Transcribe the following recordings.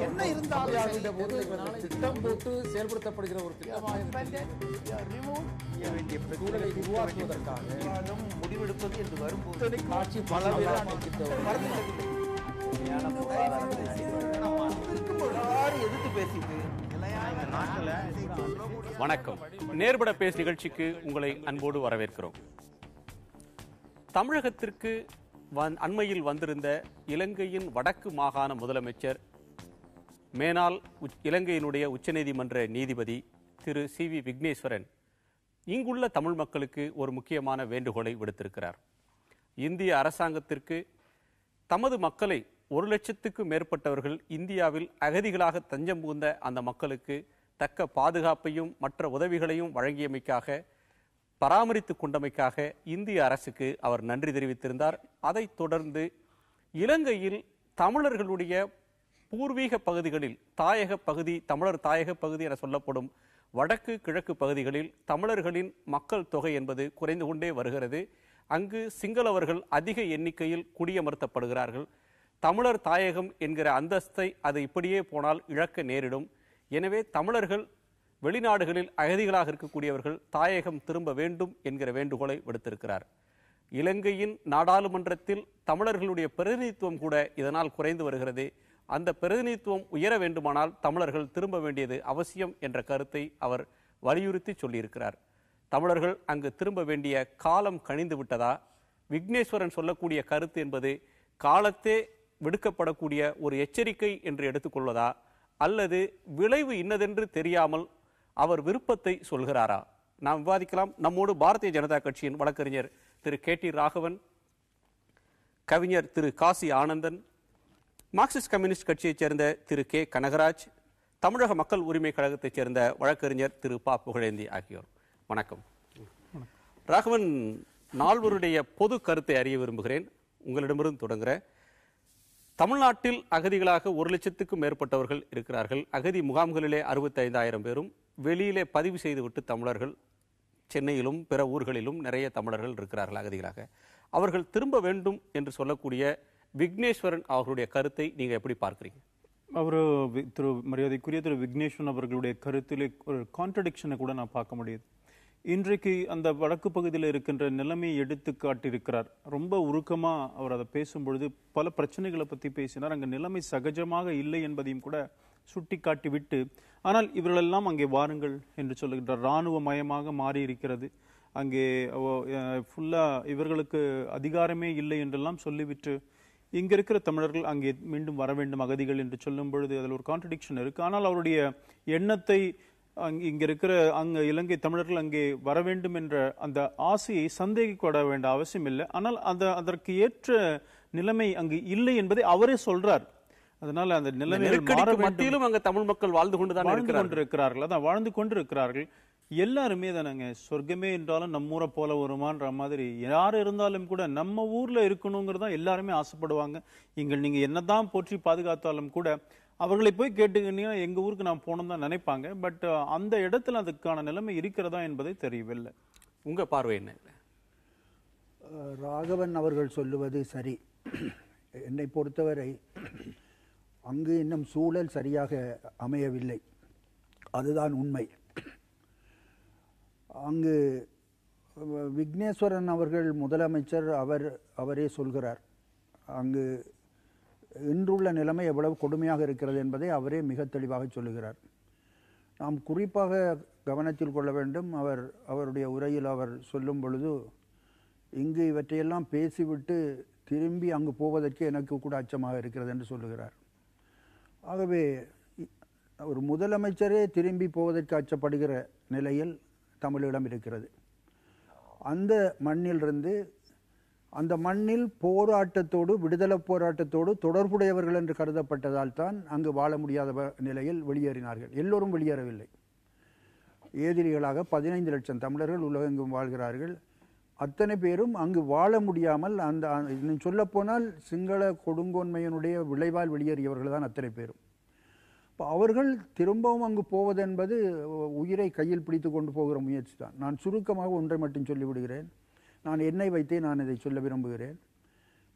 என்ன இருந்தாலும் திட்டம் போட்டு செயல்படுத்தப்படுகிற ஒரு சூழலை உருவாக்குவதற்காக முடிவெடுப்பது என்று வரும்போது ஆட்சி எதிர்த்து பேசிட்டு வணக்கம். நேர்பட பேஸ் நிகழ்ச்சிக்கு உங்களை அன்போடு வரவேற்கிறோம். தமிழகத்திற்கு அண்மையில் வந்திருந்த இலங்கையின் வடக்கு மாகாண முதலமைச்சர், மேனாள் இலங்கையினுடைய உச்சநீதிமன்ற நீதிபதி திரு சி.வி. விக்னேஸ்வரன் இங்குள்ள தமிழ் மக்களுக்கு ஒரு முக்கியமான வேண்டுகோளை விடுத்திருக்கிறார். இந்திய அரசாங்கத்திற்கு தமது மக்களை 1,00,000க்கும் மேற்பட்டவர்கள் இந்தியாவில் அகதிகளாக தஞ்சம் புகுந்த அந்த மக்களுக்கு தக்க பாதுகாப்பையும் மற்ற உதவிகளையும் வழங்கியமைக்காக, பராமரித்து கொண்டமைக்காக இந்திய அரசுக்கு அவர் நன்றி தெரிவித்திருந்தார். அதைத் தொடர்ந்து இலங்கையில் தமிழர்களுடைய பூர்வீக பகுதிகளில், தாயக பகுதி, தமிழர் தாயக பகுதி என சொல்லப்படும் வடக்கு கிழக்கு பகுதிகளில் தமிழர்களின் மக்கள் தொகை என்பது குறைந்து கொண்டே வருகிறது. அங்கு சிங்களவர்கள் அதிக எண்ணிக்கையில் குடியமர்த்தப்படுகிறார்கள். தமிழர் தாயகம் என்கிற அந்தஸ்தை அது இப்படியே போனால் இழக்க நேரிடும். எனவே தமிழர்கள் வெளிநாடுகளில் அகதிகளாக இருக்கக்கூடியவர்கள் தாயகம் திரும்ப வேண்டும் என்கிற வேண்டுகோளை விடுத்திருக்கிறார். இலங்கையின் நாடாளுமன்றத்தில் தமிழர்களுடைய பிரதிநிதித்துவம் கூட இதனால் குறைந்து வருகிறது. அந்த பிரதிநிதித்துவம் உயர வேண்டுமானால் தமிழர்கள் திரும்ப வேண்டியது அவசியம் என்ற கருத்தை அவர் வலியுறுத்தி சொல்லியிருக்கிறார். தமிழர்கள் அங்கு திரும்ப வேண்டிய காலம் கணிந்து விட்டதா? விக்னேஸ்வரன் சொல்லக்கூடிய கருத்து என்பது காலத்தே விடுக்கப்படக்கூடிய ஒரு எச்சரிக்கை என்று எடுத்துக்கொள்வதா, அல்லது விளைவு இன்னதென்று தெரியாமல் அவர் விருப்பத்தை சொல்கிறாரா? நாம் விவாதிக்கலாம். நம்மோடு பாரதிய ஜனதா கட்சியின் வழக்கறிஞர் திரு கே.டி. ராகவன், கவிஞர் திரு காசி ஆனந்தன், மார்க்சிஸ்ட் கம்யூனிஸ்ட் கட்சியைச் சேர்ந்த திரு கே. கனகராஜ், தமிழக மக்கள் உரிமை கழகத்தைச் சேர்ந்த வழக்கறிஞர் திரு ப. புகழேந்தி ஆகியோர். வணக்கம். ராகவன், நால்வருடைய பொது கருத்தை அறிய விரும்புகிறேன். உங்களிடமிருந்து தொடங்குகிறேன். தமிழ்நாட்டில் அகதிகளாக 1,00,000க்கும் மேற்பட்டவர்கள் இருக்கிறார்கள். அகதி முகாம்களிலே 65,000 பேரும், வெளியிலே பதிவு செய்துவிட்டு தமிழர்கள் சென்னையிலும் பிற ஊர்களிலும் நிறைய தமிழர்கள் இருக்கிறார்கள் அகதிகளாக. அவர்கள் திரும்ப வேண்டும் என்று சொல்லக்கூடிய விக்னேஸ்வரன் அவர்களுடைய கருத்தை நீங்க எப்படி பார்க்கிறீங்க? அவர் மரியாதைக்குரிய திரு விக்னேஸ்வரன் அவர்களுடைய கருத்திலே ஒரு கான்ட்ரடிக்ஷனை கூட நான் பார்க்க முடியுது. இன்றைக்கு அந்த வடக்கு பகுதியில் இருக்கின்ற நிலைமையை எடுத்து காட்டியிருக்கிறார். ரொம்ப உருக்கமா அவர் அதை பேசும்பொழுது பல பிரச்சனைகளை பற்றி பேசினார். அங்கே நிலைமை சகஜமாக இல்லை என்பதையும் கூட சுட்டி காட்டி விட்டு, ஆனால் இவர்களெல்லாம் அங்கே வாருங்கள் என்று சொல்லுகின்றார். இராணுவ மயமாக மாறி இருக்கிறது, அங்கே ஃபுல்லா இவர்களுக்கு அதிகாரமே இல்லை என்றெல்லாம் சொல்லிவிட்டு இங்க இருக்கிற தமிழர்கள் அங்கே மீண்டும் வர வேண்டும் அகதிகள் என்று சொல்லும் பொழுது அதில் ஒரு கான்ட்ரடிக்ஷன் இருக்கு. ஆனால் அவருடைய எண்ணத்தை, இங்க இருக்கிற இலங்கை தமிழர்கள் அங்கே வர வேண்டும் என்ற அந்த ஆசையை சந்தேகிக்க வேண்டிய அவசியம் இல்லை. ஆனால் அதற்கு ஏற்ற நிலைமை அங்கு இல்லை என்பதை அவரே சொல்றார். அதனால அந்த நிலைமைகள் மத்தியிலும் அங்க தமிழ் மக்கள் வாழ்ந்து கொண்டிருக்கிறார்கள். அதான் வாழ்ந்து கொண்டிருக்கிறார்கள். எல்லாருமே தானங்க, சொர்க்கமே என்றாலும் நம்ம ஊரை போல வருமான்ற மாதிரி யாரு இருந்தாலும் கூட நம்ம ஊர்ல இருக்கணுங்கிறதா எல்லாருமே ஆசைப்படுவாங்க. நீங்க என்னதான் போற்றி பாதுகாத்தாலும் கூட அவர்களை போய் கேட்டுக்கிட்டீங்கன்னா எங்க ஊருக்கு நான் போகணும் தான் நினைப்பாங்க. பட் அந்த இடத்துல அதுக்கான நிலைமை இருக்கிறதா என்பதை தெரியவில்லை. உங்க பார்வை என்ன? ராகவன் அவர்கள் சொல்லுவது சரி. என்னை பொறுத்தவரை அங்கு இன்னும் சூழல் சரியாக அமையவில்லை, அதுதான் உண்மை. அங்கு விக்னேஸ்வரன் அவர்கள் முதலமைச்சர் அவரே சொல்கிறார், அங்கு இன்றுள்ள நிலைமை எவ்வளவு கொடுமையாக இருக்கிறது என்பதை அவரே மிக தெளிவாக சொல்லுகிறார். நாம் குறிப்பாக கவனத்தில் கொள்ள வேண்டும். அவருடைய உரையில் அவர் சொல்லும் பொழுது, இங்கு இவற்றையெல்லாம் பேசிவிட்டு திரும்பி அங்கு போவதற்கு எனக்கு கூட அச்சமாக இருக்கிறது என்று சொல்லுகிறார். ஆகவே ஒரு முதலமைச்சரே திரும்பி போவதற்கு அச்சப்படுகிற நிலையில் தமிழீழம் இருக்கிறது. அந்த மண்ணிலிருந்து, அந்த மண்ணில் போராட்டத்தோடு, விடுதலை போராட்டத்தோடு தொடர்புடையவர்கள் என்று கருதப்பட்டதால் தான் அங்கு வாழ முடியாத நிலையில் வெளியேறினார்கள். எல்லோரும் வெளியேறவில்லை. எதிரிகளாக 15 லட்சம் தமிழர்கள் உலகெங்கும் வாழ்கிறார்கள். அத்தனை பேரும் அங்கு வாழ முடியாமல், அந்த சொல்லப்போனால் சிங்கள கொடுங்கோன்மையினுடைய விளைவால் வெளியேறியவர்கள் தான் அத்தனை பேரும். இப்போ அவர்கள் திரும்பவும் அங்கு போவது என்பது உயிரை கையில் பிடித்து கொண்டு போகிற முயற்சி தான். நான் சுருக்கமாக ஒன்றை மட்டும் சொல்லிவிடுகிறேன். நான் என்னை வைத்தே நான் இதை சொல்ல விரும்புகிறேன்.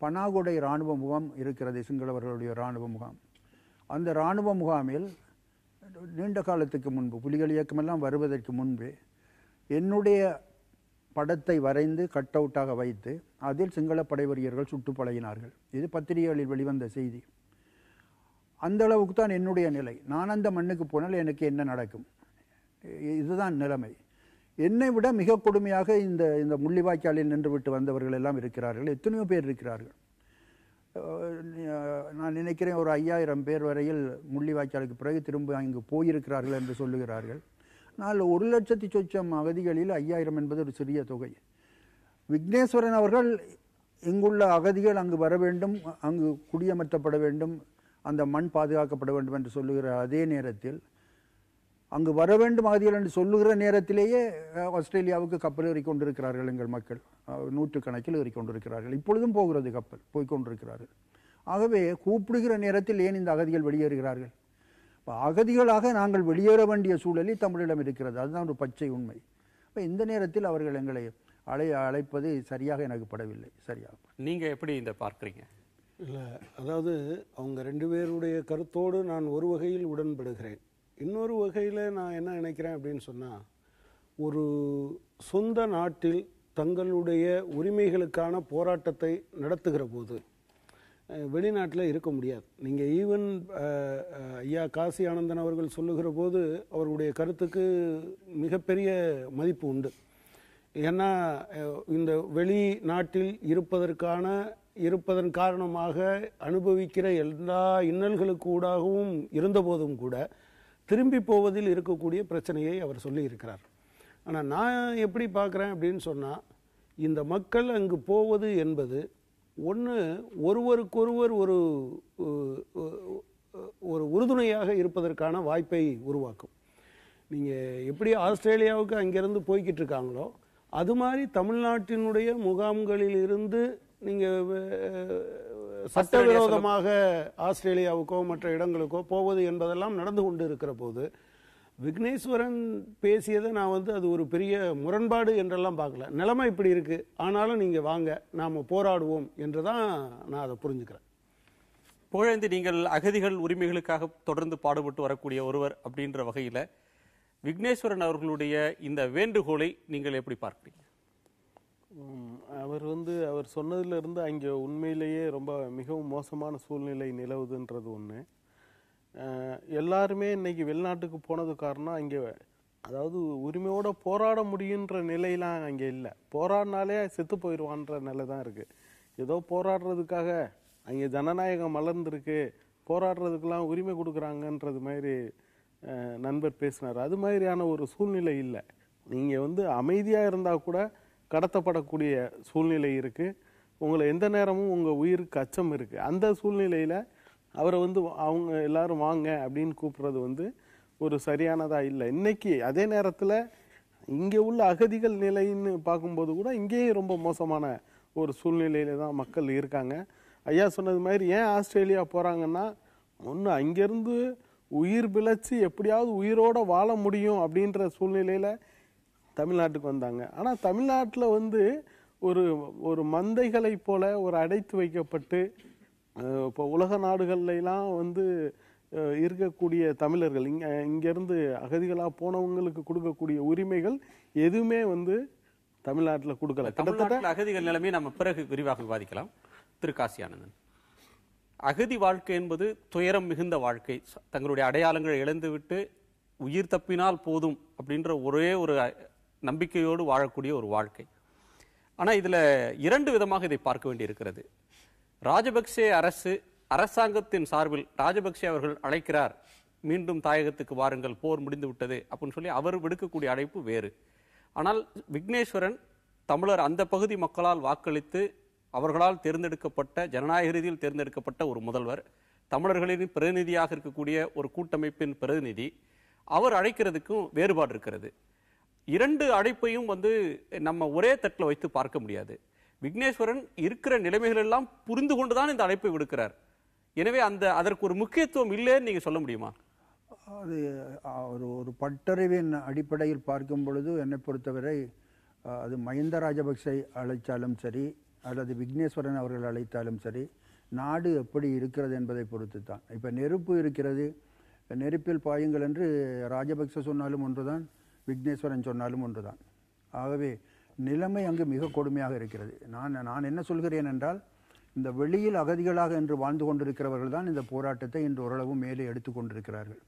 பனாகொடை இராணுவ முகாம் இருக்கிறது, சிங்களவர்களுடைய இராணுவ முகாம். அந்த இராணுவ முகாமில் நீண்ட காலத்துக்கு முன்பு புலிகள் இயக்கமெல்லாம் வருவதற்கு முன்பே என்னுடைய படத்தை வரைந்து கட் அவுட்டாக வைத்து அதில் சிங்கள படைவீரர்கள் சுட்டு பழகினார்கள். இது பத்திரிகைகளில் வெளிவந்த செய்தி. அந்த அளவுக்கு தான் என்னுடைய நிலை. நான் அந்த மண்ணுக்கு போனால் எனக்கு என்ன நடக்கும், இதுதான் நிலைமை. என்னை விட மிக கொடுமையாக இந்த முள்ளிவாய்க்காலில் நின்று விட்டு வந்தவர்கள் எல்லாம் இருக்கிறார்கள். எத்தனையோ பேர் இருக்கிறார்கள். நான் நினைக்கிறேன் ஒரு 5000 பேர் வரையில் முள்ளிவாய்க்காலுக்கு பிறகு திரும்ப இங்கு போயிருக்கிறார்கள் என்று சொல்லுகிறார்கள். ஆனால் 1,00,000 சொச்சம் அகதிகளில் 5000 என்பது ஒரு சிறிய தொகை. விக்னேஸ்வரன் அவர்கள் இங்குள்ள அகதிகள் அங்கு வர வேண்டும், அங்கு குடியமர்த்தப்பட வேண்டும், அந்த மண் பாதுகாக்கப்பட வேண்டும் என்று சொல்லுகிற அதே நேரத்தில் அங்கு வர வேண்டும் அகதிகள் என்று சொல்லுகிற நேரத்திலேயே ஆஸ்திரேலியாவுக்கு கப்பல் ஏறிக்கொண்டிருக்கிறார்கள் எங்கள் மக்கள். 100 கணக்கில் ஏறிக்கொண்டிருக்கிறார்கள். இப்பொழுதும் போகிறது கப்பல், போய்கொண்டிருக்கிறார்கள். ஆகவே கூப்பிடுகிற நேரத்தில் ஏன் இந்த அகதிகள் வெளியேறுகிறார்கள்? அகதிகளாக நாங்கள் வெளியேற வேண்டிய சூழலில் தமிழிடம் இருக்கிறது. அதுதான் ஒரு பச்சை உண்மை. இந்த நேரத்தில் அவர்கள் எங்களை அழைப்பது சரியாக எனக்கு படவில்லை. சரியாக நீங்க எப்படி இந்த பார்க்குறீங்க? இல்லை, அதாவது அவங்க 2 பேருடைய கருத்தோடு நான் ஒரு வகையில் உடன்படுகிறேன். இன்னொரு வகையில் நான் என்ன நினைக்கிறேன் அப்படின்னு சொன்னால், ஒரு சொந்த நாட்டில் தங்களுடைய உரிமைகளுக்கான போராட்டத்தை நடத்துகிற போது வெளிநாட்டில் இருக்க முடியாது. நீங்கள் ஈவன் ஐயா காசி ஆனந்தன் அவர்கள் சொல்லுகிற போது அவருடைய கருத்துக்கு மிகப்பெரிய மதிப்பு உண்டு. ஏன்னா இந்த வெளிநாட்டில் இருப்பதன் காரணமாக அனுபவிக்கிற எல்லா இன்னல்களுக்கூடாகவும் இருந்தபோதும் கூட திரும்பி போவதில் இருக்கக்கூடிய பிரச்சனையை அவர் சொல்லியிருக்கிறார். ஆனால் நான் எப்படி பார்க்குறேன் அப்படின்னு சொன்னால், இந்த மக்கள் அங்கு போவது என்பது ஒருவருக்கொருவர் ஒரு உறுதுணையாக இருப்பதற்கான வாய்ப்பை உருவாக்கும். நீங்கள் எப்படி ஆஸ்திரேலியாவுக்கு அங்கேருந்து போய்கிட்டு இருக்காங்களோ அது மாதிரி தமிழ்நாட்டினுடைய முகாம்களில் இருந்து நீங்கள் சட்டவிரோதமாக ஆஸ்திரேலியாவுக்கோ மற்ற இடங்களுக்கோ போவது என்பதெல்லாம் நடந்து கொண்டு இருக்கிற போது விக்னேஸ்வரன் பேசியதை நான் அது ஒரு பெரிய முரண்பாடு என்றெல்லாம் பார்க்கல. நிலைமை இப்படி இருக்கு, ஆனாலும் நீங்க வாங்க, நாம போராடுவோம் என்றுதான் நான் அதை புரிஞ்சுக்கிறேன். புகழேந்தி, நீங்கள் அகதிகள் உரிமைகளுக்காக தொடர்ந்து பாடுபட்டு வரக்கூடிய ஒருவர் அப்படின்ற வகையில் விக்னேஸ்வரன் அவர்களுடைய இந்த வேண்டுகோளை நீங்கள் எப்படி பார்க்கிறீங்க? அவர் சொன்னதிலிருந்து அங்கே உண்மையிலேயே ரொம்ப மிகவும் மோசமான சூழ்நிலை நிலவுதுன்றது ஒன்று. எல்லாருமே இன்னைக்கு வெளிநாட்டுக்கு போனது காரணம் அங்கே அதாவது உரிமையோட போராட முடியுன்ற நிலையெல்லாம் அங்கே இல்லை. போராடினாலே செத்து போயிடுவான்ற நிலை தான் இருக்குது. ஏதோ போராடுறதுக்காக அங்கே ஜனநாயகம் மலர்ந்துருக்கு, போராடுறதுக்கெல்லாம் உரிமை கொடுக்குறாங்கன்றது மாதிரி நண்பர் பேசினார். அது மாதிரியான ஒரு சூழ்நிலை இல்லை. நீங்கள் அமைதியாக இருந்தால் கூட கடத்தப்படக்கூடிய சூழ்நிலை இருக்குது. உங்களை எந்த நேரமும் உங்கள் உயிருக்கு அச்சம் இருக்குது. அந்த சூழ்நிலையில் அவரை அவங்க எல்லாரும் வாங்க அப்படின்னு கூப்பிட்றது ஒரு சரியானதாக இல்லை. இன்னைக்கு அதே நேரத்தில் இங்கே உள்ள அகதிகள் நிலைன்னு பார்க்கும்போது கூட இங்கேயும் ரொம்ப மோசமான ஒரு சூழ்நிலையில தான் மக்கள் இருக்காங்க. ஐயா சொன்னது மாதிரி ஏன் ஆஸ்திரேலியா போகிறாங்கன்னா, ஒன்று அங்கேருந்து உயிர் பிழைச்சி எப்படியாவது உயிரோடு வாழ முடியும் அப்படின்ற சூழ்நிலையில் தமிழ்நாட்டுக்கு வந்தாங்க. ஆனால் தமிழ்நாட்டில் ஒரு மந்தைகளை போல ஒரு அடைத்து வைக்கப்பட்டு இப்போ உலக நாடுகள்லாம் இருக்கக்கூடிய தமிழர்கள் இங்கேருந்து அகதிகளாக போனவங்களுக்கு கொடுக்கக்கூடிய உரிமைகள் எதுவுமே தமிழ்நாட்டில் கொடுக்கல. கிட்டத்தட்ட அகதிகள் நிலைமை நம்ம பிறகு விரிவாக விவாதிக்கலாம். திரு காசி ஆனந்தன், அகதி வாழ்க்கை என்பது துயரம் மிகுந்த வாழ்க்கை. தங்களுடைய அடையாளங்களை இழந்துவிட்டு உயிர் தப்பினால் போதும் அப்படின்ற ஒரே ஒரு நம்பிக்கையோடு வாழக்கூடிய ஒரு வாழ்க்கை. ஆனால் இதில் 2 விதமாக இதை பார்க்க வேண்டி இருக்கிறது. ராஜபக்சே அரசாங்கத்தின் சார்பில் ராஜபக்சே அவர்கள் அழைக்கிறார், மீண்டும் தாயகத்துக்கு வாருங்கள், போர் முடிந்து விட்டது அப்படின்னு சொல்லி அவர் விடுக்கக்கூடிய அழைப்பு வேறு. ஆனால் விக்னேஸ்வரன் தமிழர் அந்த பகுதி மக்களால் வாக்களித்து அவர்களால் தேர்ந்தெடுக்கப்பட்ட ஜனநாயக ரீதியில் தேர்ந்தெடுக்கப்பட்ட ஒரு முதல்வர், தமிழர்களின் பிரதிநிதியாக இருக்கக்கூடிய ஒரு கூட்டமைப்பின் பிரதிநிதி, அவர் அழைக்கிறதுக்கும் வேறுபாடு இருக்கிறது. 2 அழைப்பையும் நம்ம ஒரே தட்டில் வைத்து பார்க்க முடியாது. விக்னேஸ்வரன் இருக்கிற நிலைமைகள் எல்லாம் புரிந்து கொண்டுதான் இந்த அழைப்பை விடுக்கிறார். எனவே அதற்கு ஒரு முக்கியத்துவம் இல்லைன்னு நீங்க சொல்ல முடியுமா? அது ஒரு பட்டறிவின் அடிப்படையில் பார்க்கும் பொழுது என்னை பொறுத்தவரை அது மஹிந்த ராஜபக்சே அழைத்தாலும் சரி அல்லது விக்னேஸ்வரன் அவர்கள் அழைத்தாலும் சரி, நாடு எப்படி இருக்கிறது என்பதை பொறுத்து தான். இப்போ நெருப்பு இருக்கிறது, நெருப்பில் பாயுங்கள் என்று ராஜபக்ச சொன்னாலும் ஒன்றுதான், விக்னேஸ்வரன் சொன்னாலும் ஒன்றுதான். ஆகவே நிலைமை அங்கு மிக கொடுமையாக இருக்கிறது. நான் என்ன சொல்கிறேன் என்றால், இந்த வெளியில் அகதிகளாக என்று வாழ்ந்து கொண்டிருக்கிறவர்கள் தான் இந்த போராட்டத்தை இன்று ஓரளவு மேலே எடுத்து கொண்டிருக்கிறார்கள்.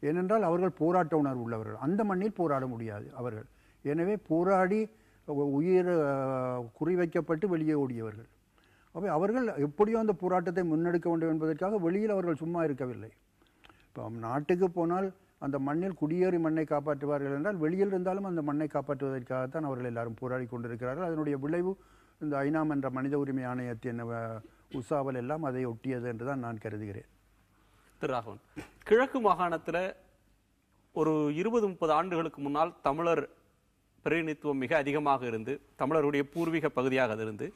ஏனென்றால் அவர்கள் போராட்ட உணர்வு உள்ளவர்கள், அந்த மண்ணில் போராட முடியாது அவர்கள். எனவே போராடி உயிர் குறிவைக்கப்பட்டு வெளியே ஓடியவர்கள். அவை அவர்கள் எப்படியோ அந்த போராட்டத்தை முன்னெடுக்க வேண்டும் என்பதற்காக வெளியில் அவர்கள் சும்மா இருக்கவில்லை. இப்போ நாட்டுக்கு போனால் அந்த மண்ணில் குடியேறி மண்ணை காப்பாற்றுவார்கள் என்றால், வெளியில் இருந்தாலும் அந்த மண்ணை காப்பாற்றுவதற்காகத்தான் அவர்கள் எல்லாரும் போராடி கொண்டிருக்கிறார்கள். அதனுடைய விளைவு இந்த ஐநா என்ற மனித உரிமை ஆணையத்தின் உசாவல் எல்லாம் அதை ஒட்டியது என்று தான் நான் கருதுகிறேன். திரு ராகவன், கிழக்கு மாகாணத்தில் ஒரு 20-30 ஆண்டுகளுக்கு முன்னால் தமிழர் பிரதிநிதித்துவம் மிக அதிகமாக இருந்து, தமிழருடைய பூர்வீக பகுதியாக அது இருந்து,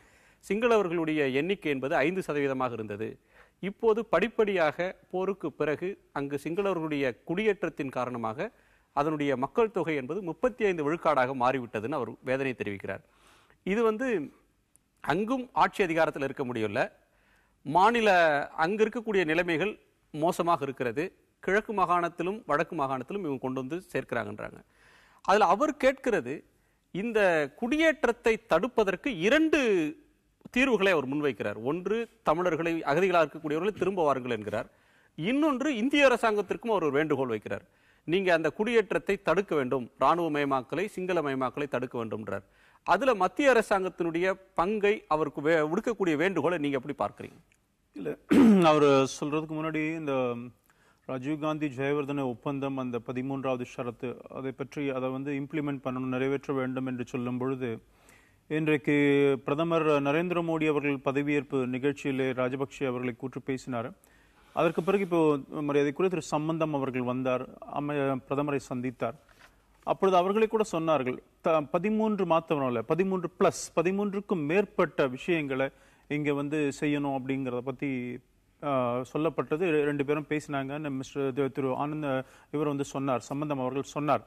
சிங்களவர்களுடைய எண்ணிக்கை என்பது 5% இருந்தது. இப்போது படிப்படியாக போருக்கு பிறகு அங்கு சிங்களவர்களுடைய குடியேற்றத்தின் காரணமாக அதனுடைய மக்கள் தொகை என்பது 35 விழுக்காடாக மாறிவிட்டதுன்னு அவர் வேதனை தெரிவிக்கிறார். இது அங்கும் ஆட்சி அதிகாரத்தில் இருக்க முடியல, மாநில அங்கு இருக்கக்கூடிய நிலைமைகள் மோசமாக இருக்கிறது, கிழக்கு மாகாணத்திலும் வடக்கு மாகாணத்திலும் இவங்க கொண்டு வந்து சேர்க்கிறாங்கன்றாங்க. அதில் அவர் கேட்கிறது, இந்த குடியேற்றத்தை தடுப்பதற்கு 2 தீர்வுகளை அவர் முன்வைக்கிறார். ஒன்று, தமிழர்களை அகதிகளாக இருக்கக்கூடியவர்களை திரும்ப வாருங்கள் என்கிறார். இன்னொன்று, இந்திய அரசாங்கத்திற்கும் அவர் ஒரு வேண்டுகோள் வைக்கிறார். நீங்க அந்த குடியேற்றத்தை தடுக்க வேண்டும், இராணுவ மயமாக்கலை, சிங்கள மயமாக்கலை தடுக்க வேண்டும்ன்றார். அதுல மத்திய அரசாங்கத்தினுடைய பங்கை அவருக்கு விடுக்கக்கூடிய வேண்டுகோளை நீங்க எப்படி பார்க்கிறீங்க? இல்ல, அவர் சொல்றதுக்கு முன்னாடி இந்த ராஜீவ்காந்தி ஜெயவர்தன ஒப்பந்தம், அந்த 13வது ஷரத்து, அதை பற்றி அதை இம்ப்ளிமெண்ட் பண்ணணும், நிறைவேற்ற வேண்டும் என்று சொல்லும் பொழுது, இன்றைக்கு பிரதமர் நரேந்திர மோடி அவர்கள் பதவியேற்பு நிகழ்ச்சியிலே ராஜபக்சே அவர்களை கூற்று பேசினார். அதற்கு பிறகு இப்போ மரியாதைக்குரிய திரு சம்பந்தம் அவர்கள் வந்தார், பிரதமரை சந்தித்தார். அப்பொழுது அவர்களை கூட சொன்னார்கள், 13 மாத்திரமல்ல, 13+13க்கும் மேற்பட்ட விஷயங்களை இங்க செய்யணும் அப்படிங்கிறத பத்தி சொல்லப்பட்டது. 2 பேரும் பேசினாங்க. மிஸ்டர் திரு ஆனந்த் இவர் சொன்னார், சம்பந்தம் அவர்கள் சொன்னார்.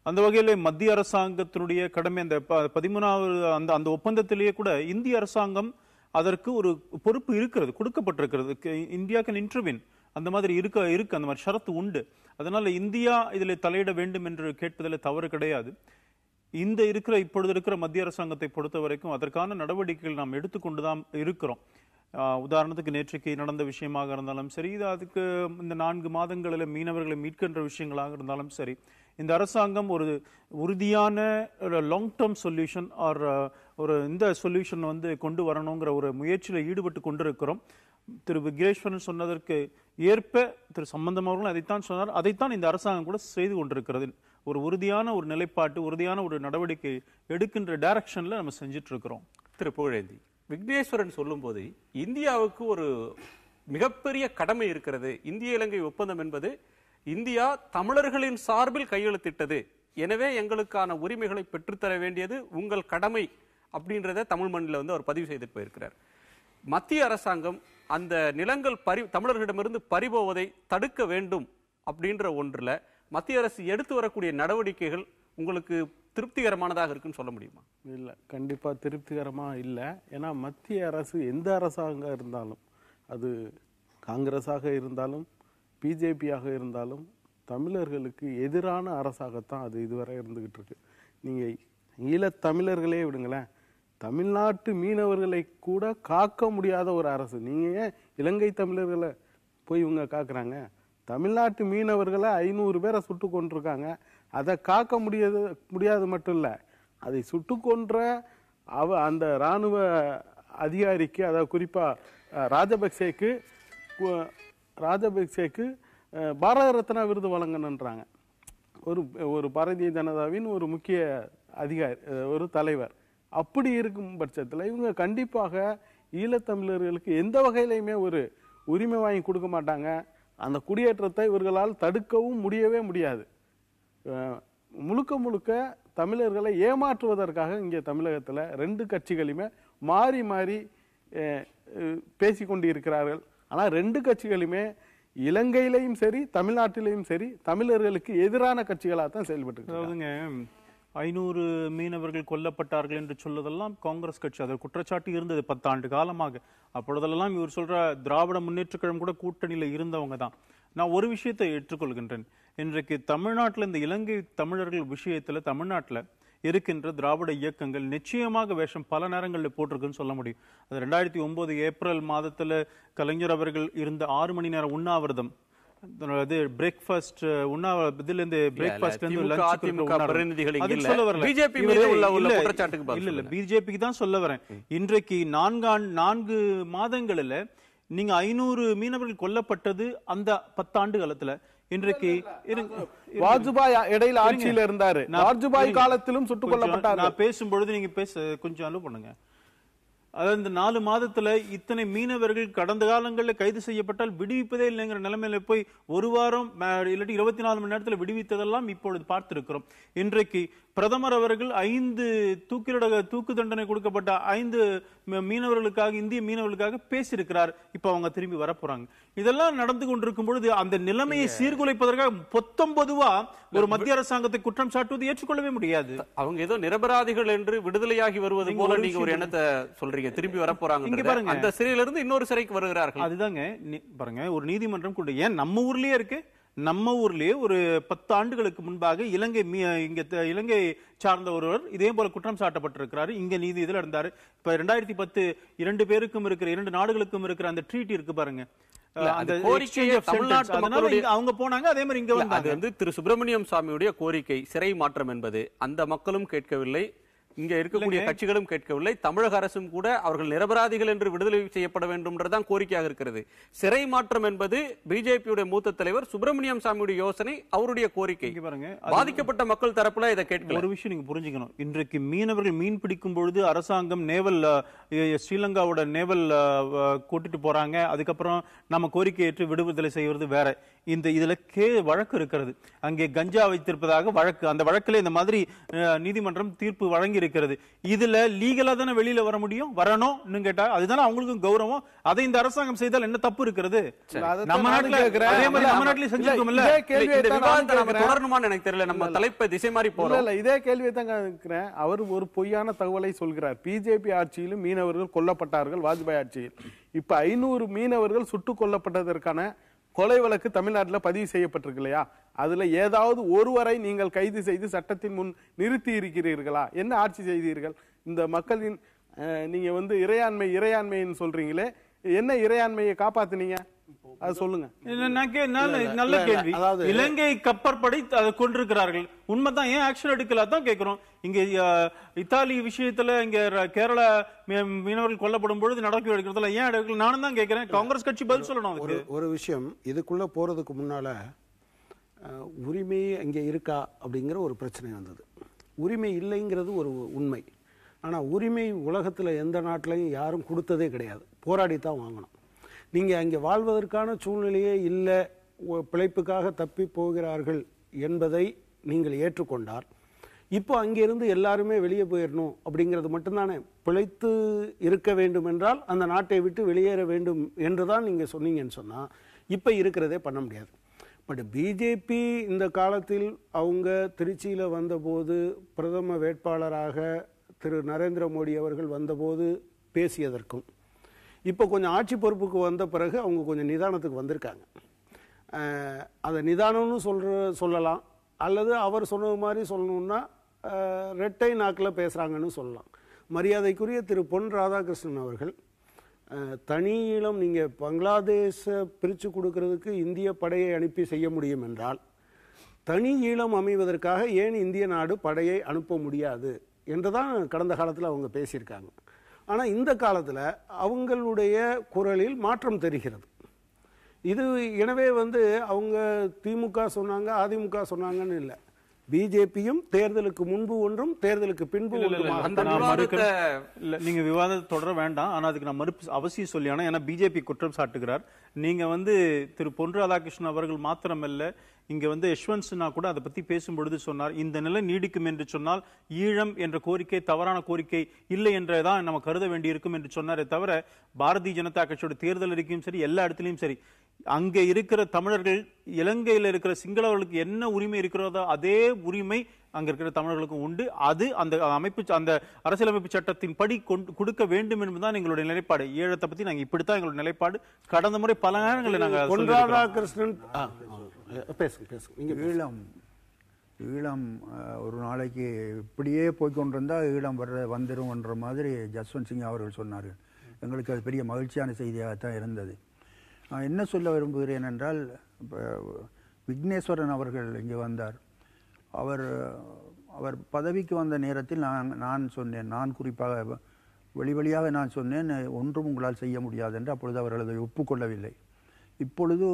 அந்த வகையில மத்திய அரசாங்கத்தினுடைய கடமை, அந்த 13வது அந்த ஒப்பந்தத்திலேயே கூட இந்திய அரசாங்கம் அதற்கு ஒரு பொறுப்பு இருக்கிறது, கொடுக்கப்பட்டிருக்கிறது. இந்தியா கேன் இன்டர்வின், அந்த மாதிரி இருக்கு, அந்த மாதிரி ஷரத்து உண்டு. அதனால இந்தியா இதில் தலையிட வேண்டும் என்று கேட்பதில் தவறு கிடையாது. இப்பொழுது இருக்கிற மத்திய அரசாங்கத்தை பொறுத்த வரைக்கும் அதற்கான நடவடிக்கைகள் நாம் எடுத்துக்கொண்டுதான் இருக்கிறோம். உதாரணத்துக்கு நேற்றைக்கு நடந்த விஷயமாக இருந்தாலும் சரி, அதுக்கு இந்த 4 மாதங்களில் மீனவர்களை மீட்கின்ற விஷயங்களாக இருந்தாலும் சரி, இந்த அரசாங்கம் ஒரு உறுதியான லாங் டேர்ம் சொல்யூஷன் ஒரு இந்த சொல்யூஷன் கொண்டு வரணுங்கிற ஒரு முயற்சியில் ஈடுபட்டு கொண்டிருக்கிறோம். திரு விக்னேஸ்வரன் சொன்னதற்கு ஏற்ப திரு சம்பந்தம் அவர்களும் அதைத்தான் சொன்னார். அதைத்தான் இந்த அரசாங்கம் கூட செய்து கொண்டிருக்கிறது. ஒரு உறுதியான ஒரு நிலைப்பாட்டு, உறுதியான ஒரு நடவடிக்கை எடுக்கின்ற டைரக்ஷன்ல நம்ம செஞ்சுட்டு இருக்கிறோம். திரு புகழேந்தி, விக்னேஸ்வரன் சொல்லும் போது இந்தியாவுக்கு ஒரு மிகப்பெரிய கடமை இருக்கிறது. இந்திய இலங்கை ஒப்பந்தம் என்பது இந்தியா தமிழர்களின் சார்பில் கையெழுத்திட்டது, எனவே எங்களுக்கான உரிமைகளை பெற்றுத்தர வேண்டியது உங்கள் கடமை அப்படின்றத தமிழ் மண்ணில் அவர் பதிவு செய்து போயிருக்கிறார். மத்திய அரசாங்கம் அந்த நிலங்கள் தமிழர்களிடமிருந்து பறிபோவதை தடுக்க வேண்டும் அப்படின்ற ஒன்றில் மத்திய அரசு எடுத்து வரக்கூடிய நடவடிக்கைகள் உங்களுக்கு திருப்திகரமானதாக இருக்குன்னு சொல்ல முடியுமா? இல்லை, கண்டிப்பாக திருப்திகரமாக இல்லை. ஏன்னா மத்திய அரசு எந்த அரசாங்கம் இருந்தாலும், அது காங்கிரஸாக இருந்தாலும் பிஜேபியாக இருந்தாலும், தமிழர்களுக்கு எதிரான அரசாகத்தான் அது இதுவரை இருந்துகிட்டு இருக்கு. நீங்கள் ஈழத்தமிழர்களே விடுங்களேன், தமிழ்நாட்டு மீனவர்களை கூட காக்க முடியாத ஒரு அரசு. நீங்கள் ஏன் இலங்கை தமிழர்களை போய் இவங்க காக்குறாங்க? தமிழ்நாட்டு மீனவர்களை 500 பேரை சுட்டு கொண்டிருக்காங்க. அதை காக்க முடியாது மட்டும் இல்லை, அதை சுட்டு கொன்ற அந்த இராணுவ அதிகாரிக்கு, அதாவது குறிப்பாக ராஜபக்சேக்கு பாரத ரத்னா விருது வழங்கணுன்றாங்க. ஒரு பாரதிய ஜனதாவின் ஒரு முக்கிய அதிகாரி, ஒரு தலைவர். அப்படி இருக்கும் பட்சத்தில் இவங்க கண்டிப்பாக ஈழத்தமிழர்களுக்கு எந்த வகையிலையுமே ஒரு உரிமை வாங்கி கொடுக்க மாட்டாங்க. அந்த குடியேற்றத்தை இவர்களால் தடுக்கவும் முடியவே முடியாது. முழுக்க தமிழர்களை ஏமாற்றுவதற்காக இங்கே தமிழகத்தில் 2 கட்சிகளுமே மாறி மாறி பேசிக்கொண்டு இருக்கிறார்கள். ஆனால் 2 கட்சிகளுமே இலங்கையிலையும் சரி தமிழ்நாட்டிலையும் சரி தமிழர்களுக்கு எதிரான கட்சிகளாக தான் செயல்பட்டு. அதாவதுங்க, 500 மீனவர்கள் கொல்லப்பட்டார்கள் என்று சொல்வதெல்லாம் காங்கிரஸ் கட்சி அதில் குற்றச்சாட்டு இருந்தது 10 ஆண்டு காலமாக. அப்பொழுதெல்லாம் இவர் சொல்ற திராவிட முன்னேற்றக் கழகம் கூட கூட்டணியில் இருந்தவங்க தான். நான் ஒரு விஷயத்தை ஏற்றுக்கொள்கின்றேன். இன்றைக்கு தமிழ்நாட்டில் இந்த இலங்கை தமிழர்கள் விஷயத்துல தமிழ்நாட்டில் இருக்கின்ற திராவிட இயக்கங்கள் நிச்சயமாக வேஷம் பல நேரங்களில் போட்டிருக்குன்னு சொல்ல முடியும். அது 2009 ஏப்ரல் மாதத்துல கலைஞர் அவர்கள் இருந்த 6 மணி நேரம் உண்ணாவிரதம், பிரேக்ஃபாஸ்ட் இதுல இருந்து பிரேக்ஃபாஸ்ட் பிஜேபிக்கு தான் சொல்ல வரேன். இன்றைக்கு 4 மாதங்களில் நீங்க 500 மீனவர்கள் கொல்லப்பட்டது அந்த 10 ஆண்டு காலத்துல. இன்றைக்கு வாஜ்பாய் இடையில ஆட்சியில இருந்தாரு, வாஜ்பாய் காலத்திலும் சுட்டுக் கொல்லப்பட்டார். நான் பேசும்பொழுது நீங்க கொஞ்சம் அலோ பண்ணுங்க. அதாவது இந்த 4 மாதத்துல இத்தனை மீனவர்கள் கடந்த காலங்களில் கைது செய்யப்பட்டால் விடுவிப்பதே இல்லைங்கிற நிலைமையில போய் 1 வாரம் இல்லாட்டி 24 மணி நேரத்தில் விடுவித்ததெல்லாம் இப்பொழுது பார்த்திருக்கிறோம். இன்றைக்கு பிரதமர் அவர்கள் 5 தூக்கு தண்டனை கொடுக்கப்பட்ட 5 மீனவர்களுக்காக, இந்திய மீனவர்களுக்காக பேசியிருக்கிறார். இப்ப அவங்க திரும்பி வரப்போறாங்க. இதெல்லாம் நடந்து கொண்டிருக்கும் பொழுது அந்த நிலைமையை சீர்குலைப்பதற்காக பொதுவா ஒரு மத்திய அரசாங்கத்தை குற்றம் சாட்டுவது ஏற்றுக்கொள்ளவே முடியாது. அவங்க ஏதோ நிரபராதிகள் என்று விடுதலையாகி வருவது போல நீங்க ஒரு எண்ணத்தை சொல்றீங்க. திரும்பி வரப்போறாங்க, அந்த சிறையில இருந்து இன்னொரு சிறைக்கு வருகிறார்கள். அதுதாங்க பாருங்க, ஒரு நீதிமன்றம் கூட ஏன் நம்ம ஊர்லயே இருக்கு. நம்ம ஊர்லயே ஒரு 10 ஆண்டுகளுக்கு முன்பாக இலங்கை சார்ந்த ஒருவர் இதே போல குற்றம் சாட்டப்பட்டிருக்கிறாரு. இங்க நீதி இதுல இருந்தாரு. இப்ப 2010 2 பேருக்கும் இருக்கிற 2 நாடுகளுக்கும் இருக்கிற அந்த ட்ரீட்டி இருக்கு பாருங்க. அவங்க போனாங்க, அதே மாதிரி இங்க வந்து திரு சுப்பிரமணியம் சாமியுடைய கோரிக்கை சிறை மாற்றம் என்பது அந்த மக்களும் கேட்கவில்லை, இங்க இருக்கக்கூடிய கட்சிகளும் கேட்கவில்லை. தமிழக அரசும் கூட அவர்கள் நிரபராதிகள் என்று விடுதலை செய்யப்பட வேண்டும் என்றுதான் கோரிக்கையாக இருக்கிறது. சிறை மாற்றம் என்பது பிஜேபியுடைய மூத்த தலைவர் சுப்பிரமணியம் சாமியுடைய யோசனை, அவருடைய கோரிக்கை. பாதிக்கப்பட்ட மக்கள் தரப்புல இதை கேட்கல. ஒரு விஷயம் நீங்க புரிஞ்சுக்கணும். இன்றைக்கு மீனவர்கள் மீன் பிடிக்கும் பொழுது அரசாங்கம் நேவல் ஸ்ரீலங்காவோட நேவல் கூட்டிட்டு போறாங்க. அதுக்கப்புறம் நம்ம கோரிக்கை ஏற்று விடுதலை செய்வது வேற. இதுல வழக்கு இருக்கிறது. அங்கே கஞ்சா வைத்திருப்பதாக வழக்கு. அந்த வழக்கில் இந்த மாதிரி நீதிமன்றம் தீர்ப்பு வழங்கி இருக்கிறது. இதுல லீகலா தானே வெளியில வர முடியும், வரணும் கேட்டா அதுதானே அவங்களுக்கும் கௌரவம். அதை இந்த அரசாங்கம் செய்தால் என்ன தப்பு இருக்கிறது? நம்ம நாட்டிலே செஞ்சிருக்கோம்ல. தொடரணுமான்னு எனக்கு தெரியல, நம்ம தலைப்பை திசை மாறி போறோம். இதே கேள்வியை தான் கேட்கிறேன். அவர் ஒரு பொய்யான தகவலை சொல்கிறார். பிஜேபி ஆட்சியிலும் மீனவர்கள் கொல்லப்பட்டார்கள் வாஜ்பாய் ஆட்சியில். இப்ப 500 மீனவர்கள் சுட்டுக் கொல்லப்பட்டதற்கான கொலை வழக்கு தமிழ்நாட்டில் பதிவு செய்யப்பட்டிருக்கு இல்லையா? அதுல ஏதாவது ஒருவரை நீங்கள் கைது செய்து சட்டத்தின் முன் நிறுத்தி இருக்கிறீர்களா? என்ன ஆட்சி செய்தீர்கள்? இந்த மக்களின் நீங்க வந்து இறையாண்மைன்னு சொல்றீங்களே, என்ன இறையாண்மையை காப்பாத்துனீங்க? அது சொல்லுங்க. நல்ல கேள்வி. இலங்கை கப்பற்படை அதை கொண்டிருக்கிறார்கள், உண்மைதான். ஏன் ஆக்ஷன் எடுக்கல தான் கேட்கிறோம். இங்க இத்தாலி விஷயத்துல இங்க கேரள மீனவர்கள் கொல்லப்படும் பொழுது நடவடிக்கை எடுக்கிறதுல ஏன் எடுக்கல? நானும் தான் கேட்கிறேன். காங்கிரஸ் கட்சி பதில் சொல்லணும். ஒரு விஷயம், இதுக்குள்ள போறதுக்கு முன்னால உரிமை அங்கே இருக்கா அப்படிங்கிற ஒரு பிரச்சனை வந்தது. உரிமை இல்லைங்கிறது ஒரு உண்மை. ஆனா உரிமை உலகத்துல எந்த நாட்டிலையும் யாரும் கொடுத்ததே கிடையாது, போராடித்தான் வாங்கணும். நீங்க அங்கே வாழ்வதற்கான சூழ்நிலையே இல்லை, பிழைப்புக்காக தப்பி போகிறார்கள் என்பதை நீங்கள் ஏற்றுக்கொண்டால், இப்போ அங்கிருந்து எல்லாருமே வெளியே போயிடணும் அப்படிங்கிறது மட்டும்தானே. பிழைத்து இருக்க வேண்டும் என்றால் அந்த நாட்டை விட்டு வெளியேற வேண்டும் என்றுதான் நீங்க சொன்னீங்கன்னு சொன்னா இப்போ இருக்கிறதே பண்ண முடியாது. பட் பிஜேபி இந்த காலத்தில் அவங்க திருச்சியில் வந்தபோது பிரதம வேட்பாளராக திரு நரேந்திர மோடி அவர்கள் வந்தபோது பேசியதற்கும் இப்போ கொஞ்சம் ஆட்சி பொறுப்புக்கு வந்த பிறகு அவங்க கொஞ்சம் நிதானத்துக்கு வந்திருக்காங்க. அதை நிதானம்னு சொல்லலாம், அல்லது அவர் சொன்னது மாதிரி சொல்லணும்னா ரெட்டை நாக்கில் பேசுகிறாங்கன்னு சொல்லலாம். மரியாதைக்குரிய திரு பொன் ராதாகிருஷ்ணன் அவர்கள் தனி ஈழம் நீங்கள் பங்களாதேஷை பிரித்து கொடுக்கறதுக்கு இந்திய படையை அனுப்பி செய்ய முடியும் என்றால், தனி ஈழம் அமைவதற்காக ஏன் இந்திய நாடு படையை அனுப்ப முடியாது என்று தான் கடந்த காலத்தில் அவங்க பேசியிருக்காங்க. ஆனால் இந்த காலத்தில் அவங்களுடைய குரலில் மாற்றம் தெரிகிறது. இது எனவே வந்து அவங்க திமுக சொன்னாங்க அதிமுக சொன்னாங்கன்னு இல்லை, பிஜேபியும் தேர்தலுக்கு முன்பு ஒன்றும் தேர்தலுக்கு பின்பு நீங்க விவாதத்தை தொடர வேண்டாம். ஆனா அதுக்கு நான் மறுப்பு அவசியம் சொல்லி, ஏன்னா பிஜேபி குற்றம் சாட்டுகிறார். நீங்க வந்து திரு பொன் ராதாகிருஷ்ணன் அவர்கள் மாத்திரமல்ல, இங்க வந்து யஷ்வந்த் சின்ஹா கூட அதை பத்தி பேசும்பொழுது சொன்னார், இந்த நிலை நீடிக்கும் என்று சொன்னால் ஈழம் என்ற கோரிக்கை தவறான கோரிக்கை இல்லை என்றதான் நம்ம கருத வேண்டியிருக்கும் என்று சொன்னாரே தவிர, பாரதிய ஜனதா கட்சியோட தேர்தல் அறிக்கையும் சரி, எல்லா இடத்துலையும் சரி, அங்கே இருக்கிற தமிழர்கள் இலங்கையில் இருக்கிற சிங்களவர்களுக்கு என்ன உரிமை இருக்கிறதோ அதே உரிமை அங்க இருக்கிற தமிழர்களுக்கும் உண்டு. அது அந்த அந்த அரசியலமைப்பு சட்டத்தின் படி கொடுக்க வேண்டும் என்பதுதான் எங்களுடைய நிலைப்பாடு. ஈழத்தை பத்தி நாங்க இப்படித்தான் எங்களுடைய நிலைப்பாடு. கடந்த முறை பல நேரங்களில் நாங்கள் ராதாகிருஷ்ணன் ஈழம் ஒரு நாளைக்கு இப்படியே போய்கொண்டிருந்தா ஈழம் வந்துரும்ன்ற மாதிரி ஜஸ்வந்த் சிங் அவர்கள் சொன்னார்கள். எங்களுக்கு அது பெரிய மகிழ்ச்சியான செய்தியாகத்தான் இருந்தது. நான் என்ன சொல்ல விரும்புகிறேன் என்றால், விக்னேஸ்வரன் அவர்கள் இங்கே வந்தார். அவர் பதவிக்கு வந்த நேரத்தில் நான் சொன்னேன், நான் குறிப்பாக வெளியாக நான் சொன்னேன், ஒன்றும் உங்களால் செய்ய முடியாது என்று. அப்பொழுது அவர்கள் அதை ஒப்புக்கொள்ளவில்லை. இப்பொழுது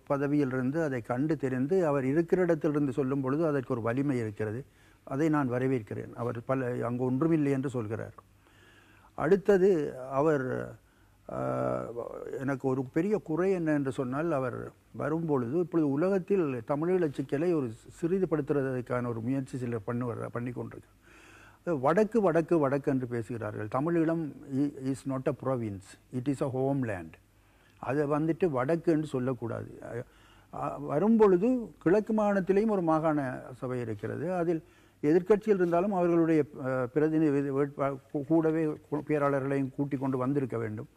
பதவியிலிருந்து அதை கண்டு தெரிந்து அவர் இருக்கிற இடத்திலிருந்து சொல்லும் பொழுது அதற்கு ஒரு வலிமை இருக்கிறது. அதை நான் வரவேற்கிறேன். அவர் அங்கு ஒன்றுமில்லை என்று சொல்கிறார். அடுத்தது அவர் எனக்கு ஒரு பெரிய குறை என்ன என்று சொன்னால், அவர் வரும்பொழுது இப்பொழுது உலகத்தில் தமிழீழ சிக்கலை ஒரு சிறிதுபடுத்துவதற்கான ஒரு முயற்சி சிலர் பண்ணி கொண்டிருக்கிறார். வடக்கு வடக்கு வடக்கு என்று பேசுகிறார்கள். Tamil Eelam is not a province, it is a homeland. அதை வந்துட்டு வடக்கு என்று சொல்லக்கூடாது. வரும்பொழுது கிழக்கு மாகாணத்திலேயும் ஒரு மாகாண சபை இருக்கிறது. அதில் எதிர்க்கட்சியில் இருந்தாலும் அவர்களுடைய பிரதிநிதி கூடவே பேராளர்களையும் கூட்டிக் கொண்டு வந்திருக்க வேண்டும்.